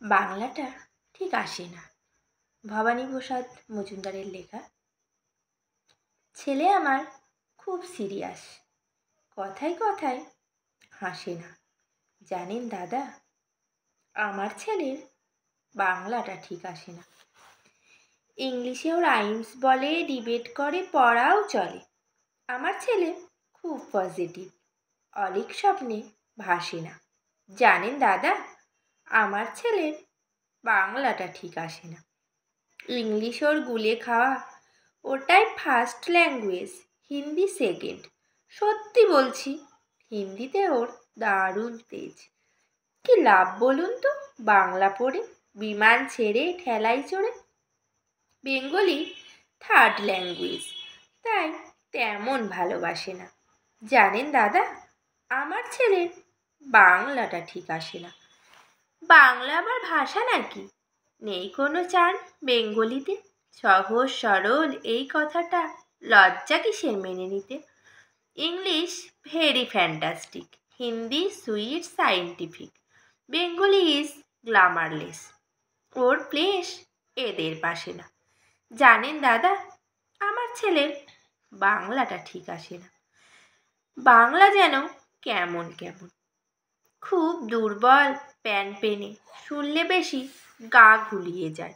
বাংলাটা ঠিক আসে না। ভবানীপ্রসাদ মজুমদারের লেখা। ছেলে আমার খুব সিরিয়াস, কথায় কথায় হাসে না। জানেন দাদা, আমার ছেলের বাংলাটা ঠিক আসে না। ইংলিশেও রাইমস বলে, ডিবেট করে, পড়াও চলে। আমার ছেলে খুব পজিটিভ, অলিক স্বপ্নে ভাসে না। জানেন দাদা, আমার ছেলের বাংলাটা ঠিক আসে না। ইংলিশ ওর গুলে খাওয়া, ওটাই ফার্স্ট ল্যাঙ্গুয়েজ, হিন্দি সেকেন্ড। সত্যি বলছি, হিন্দিতে ওর দারুণ তেজ। কি লাভ বলুন তো বাংলা পড়ে, বিমান ছেড়ে ঠেলায় চড়ে। বেঙ্গলি থার্ড ল্যাঙ্গুয়েজ, তাই তেমন ভালোবাসে না। জানেন দাদা, আমার ছেলের বাংলাটা ঠিক আসে না। বাংলা আবার ভাষা নাকি? নেই কোনো চান বেঙ্গলিতে? সহজ সরল এই কথাটা লজ্জা কিসের মেনে নিতে? English very fantastic, Hindi sweet scientific, Bengali is glamourless. Or place এদের পাশে না। জানেন দাদা, আমার ছেলের বাংলাটা ঠিক আসে না। বাংলা যেন কেমন কেমন, খুব দুর্বল প্যান পেনে, শুনলে বেশি গা গুলিয়ে যায়।